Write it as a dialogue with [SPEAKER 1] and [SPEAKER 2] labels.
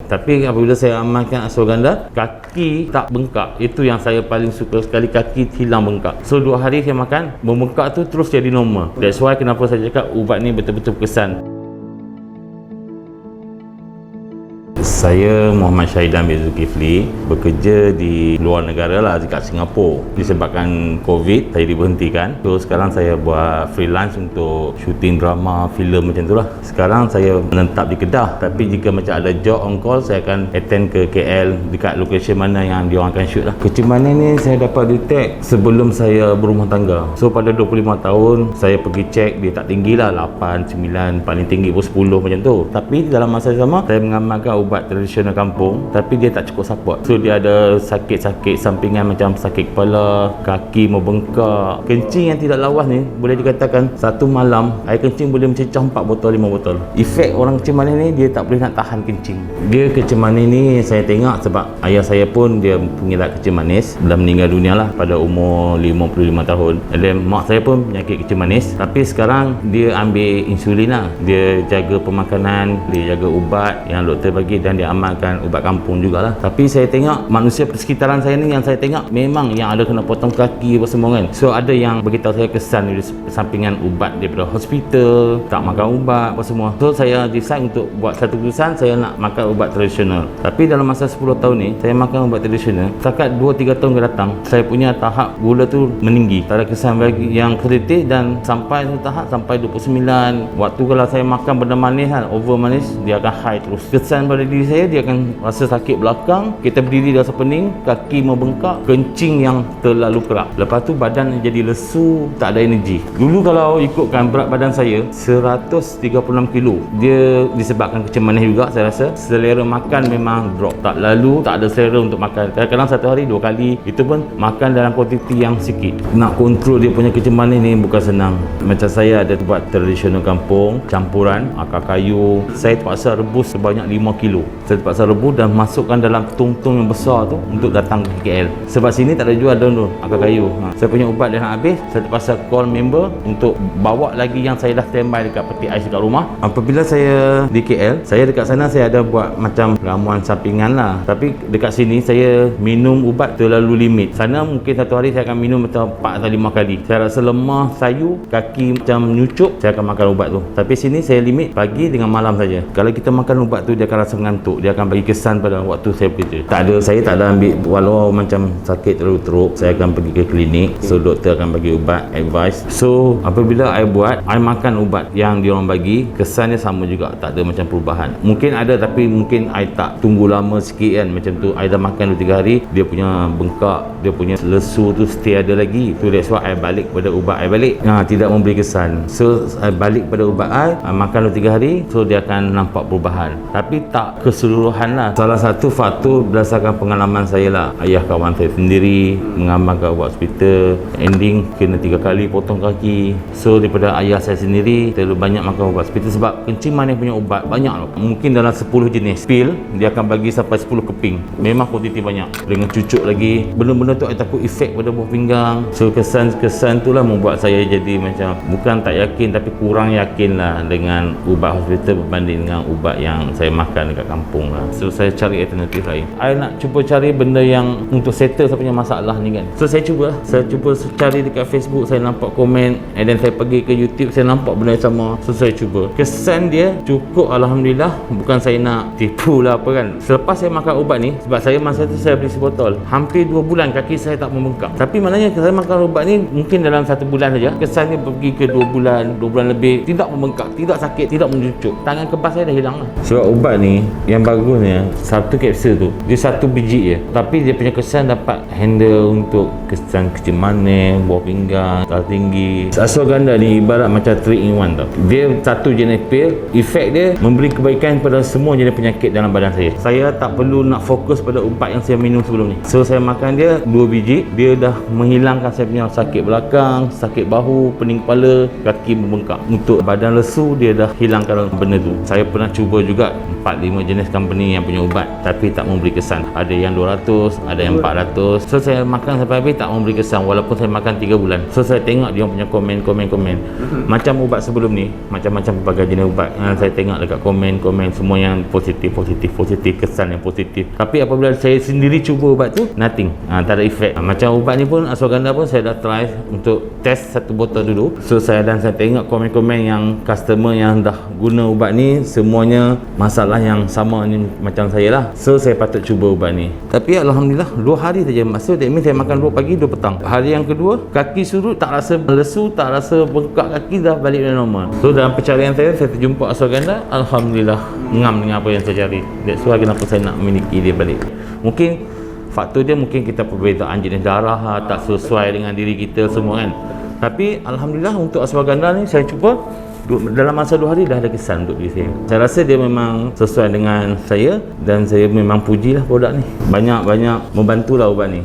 [SPEAKER 1] Tapi apabila saya amalkan ashwagandha, kaki tak bengkak. Itu yang saya paling suka sekali, kaki hilang bengkak. So 2 hari saya makan, membengkak tu terus jadi normal. That's why kenapa saya cakap ubat ni betul-betul berkesan. Saya Muhammad Syahidan bin Zulkifli, bekerja di luar negara lah, dekat Singapura. Disebabkan COVID, saya diberhentikan. So sekarang saya buat freelance untuk syuting drama, filem macam tu lah. Sekarang saya menetap di Kedah, tapi jika macam ada job on call, saya akan attend ke KL dekat lokasi mana yang diorang akan shoot lah. Kecemasan ni saya dapat detect sebelum saya berumah tangga. So pada 25 tahun, saya pergi cek, dia tak tinggi lah, 8, 9, paling tinggi pun 10 macam tu. Tapi dalam masa sama, saya mengamalkan ubat tradisional kampung, tapi dia tak cukup support. So dia ada sakit-sakit sampingan macam sakit kepala, kaki membengkak, kencing yang tidak lawas ni, boleh dikatakan satu malam air kencing boleh mencecah 4 botol 5 botol. Efek orang kencing manis ni, dia tak boleh nak tahan kencing. Dia kencing manis ni saya tengok sebab ayah saya pun dia pengidap kencing manis, dah meninggal dunia lah pada umur 55 tahun. Dan mak saya pun penyakit kencing manis, tapi sekarang dia ambil insulin lah. Dia jaga pemakanan, dia jaga ubat yang doktor bagi, dan dia amalkan ubat kampung jugalah. Tapi saya tengok manusia persekitaran saya ni, yang saya tengok memang yang ada kena potong kaki apa semua kan. So ada yang beritahu saya kesan dari sampingan ubat daripada hospital, tak makan ubat apa semua. So saya decide untuk buat satu keputusan, saya nak makan ubat tradisional. Tapi dalam masa 10 tahun ni saya makan ubat tradisional, setakat 2-3 tahun ke datang, saya punya tahap gula tu meninggi, tak ada kesan bagi yang kritik, dan sampai satu tahap sampai 29. Waktu kalau saya makan benda manis kan, over manis, dia akan high terus. Kesan pada diri saya, dia akan rasa sakit belakang, kita berdiri rasa pening, kaki membengkak, kencing yang terlalu kerap. Lepas tu badan jadi lesu, tak ada energi. Dulu kalau ikutkan berat badan saya 136 kilo, dia disebabkan kencing manis juga. Saya rasa selera makan memang drop, tak lalu, tak ada selera untuk makan. Kadang-kadang satu hari 2 kali, itu pun makan dalam kuantiti yang sikit. Nak kontrol dia punya kencing manis ni bukan senang. Macam saya ada buat tradisional kampung, campuran akar kayu, saya terpaksa rebus sebanyak 5 kilo. Saya terpaksa rebus dan masukkan dalam tong-tong yang besar tu untuk datang ke KL. Sebab sini tak ada jual daun tu, akar kayu. Saya punya ubat dah nak habis, saya terpaksa call member untuk bawa lagi yang saya dah standby dekat peti ais dekat rumah. Apabila saya di KL, saya dekat sana saya ada buat macam ramuan sampingan lah. Tapi dekat sini saya minum ubat terlalu limit. Sana mungkin satu hari saya akan minum macam 4 atau 5 kali. Saya rasa lemah, sayu, kaki macam nyucuk, saya akan makan ubat tu. Tapi sini saya limit pagi dengan malam saja. Kalau kita makan ubat tu, dia akan rasa mengantuk, dia akan bagi kesan pada waktu saya bekerja. Saya tak ada ambil, walau macam sakit terlalu teruk, saya akan pergi ke klinik. So doktor akan bagi ubat, advice. So apabila I buat, I makan ubat yang diorang bagi, kesannya sama juga, tak ada macam perubahan. Mungkin ada, tapi mungkin I tak tunggu lama sikit kan. Macam tu I dah makan 2-3 hari, dia punya bengkak, dia punya lesu tu stay ada lagi. So that's why I balik pada ubat I balik. Tidak memberi kesan. So I balik pada ubat I makan 2-3 hari, so dia akan nampak perubahan. Tapi tak keseluruhan lah. Salah satu faktor berdasarkan pengalaman saya lah. Ayah kawan saya sendiri mengamalkan ubat hospital, ending kena 3 kali potong kaki. So daripada ayah saya sendiri terlalu banyak makan ubat hospital, sebab kencing manis punya ubat banyak loh. Mungkin dalam 10 jenis pil, dia akan bagi sampai 10 keping. Memang kuantiti banyak. Dengan cucuk lagi, benda-benda tu saya takut efek pada buah pinggang. So kesan tu lah membuat saya jadi macam, bukan tak yakin, tapi kurang yakin lah dengan ubat hospital berbanding dengan ubat yang saya makan dekat kampung lah. So saya cari alternatif lain. I nak cuba cari benda yang untuk settle saya punya masalah ni kan. So saya cuba cari dekat Facebook, saya nampak komen, and then saya pergi ke YouTube, saya nampak benda yang sama. So saya cuba, kesan dia cukup, alhamdulillah. Bukan saya nak tipu lah apa kan. Selepas saya makan ubat ni, sebab saya masa tu saya beli sebotol, hampir 2 bulan kaki saya tak membengkak. Tapi maknanya saya makan ubat ni mungkin dalam 1 bulan saja, kesannya pergi ke 2 bulan lebih, tidak membengkak, tidak sakit, tidak mencucuk. Tangan kebas saya dah hilang lah. Sebab ubat ni yang bagusnya, satu kapsul tu dia 1 biji je, tapi dia punya kesan dapat handle untuk kesan kencing manis, buah pinggang, darah tinggi. Ashwagandha ni ibarat macam 3 in 1 tau. Dia satu jenis pil, efek dia memberi kebaikan pada semua jenis penyakit dalam badan saya. Saya tak perlu nak fokus pada ubat yang saya minum sebelum ni. So saya makan dia 2 biji, dia dah menghilangkan saya punya sakit belakang, sakit bahu, pening kepala, kaki membengkak. Untuk badan lesu, dia dah hilangkan benda tu. Saya pernah cuba juga 4-5 jenis insurance company yang punya ubat tapi tak memberi kesan. Ada yang 200, ada yang 400. So saya makan sampai habis tak memberi kesan walaupun saya makan 3 bulan. So saya tengok dia punya komen. Macam ubat sebelum ni, macam-macam pelbagai jenis ubat yang saya tengok dekat komen semua yang positif, kesan yang positif. Tapi apabila saya sendiri cuba ubat tu, nothing. Tak ada efek. Macam ubat ni pun, ashwagandha pun saya dah try untuk test satu botol dulu. So saya tengok komen yang customer yang dah guna ubat ni semuanya masalah yang sama ni macam saya lah. So saya patut cuba ubat ni. Tapi alhamdulillah 2 hari saja. Maksud that means saya makan 2 pagi 2 petang. Hari yang kedua kaki surut, tak rasa lesu, tak rasa bengkak kaki, dah balik dari normal. So dalam pencarian saya terjumpa ashwagandha. Alhamdulillah ngam dengan apa yang saya cari. That's why kenapa saya nak miliki dia balik. Mungkin faktor dia mungkin kita perbezaan jenis darah tak sesuai dengan diri kita semua kan. Tapi alhamdulillah untuk ashwagandha ni saya cuba dalam masa 2 hari dah ada kesan untuk diri saya. Saya rasa dia memang sesuai dengan saya dan saya memang pujilah produk ni. Banyak membantulah ubat ni.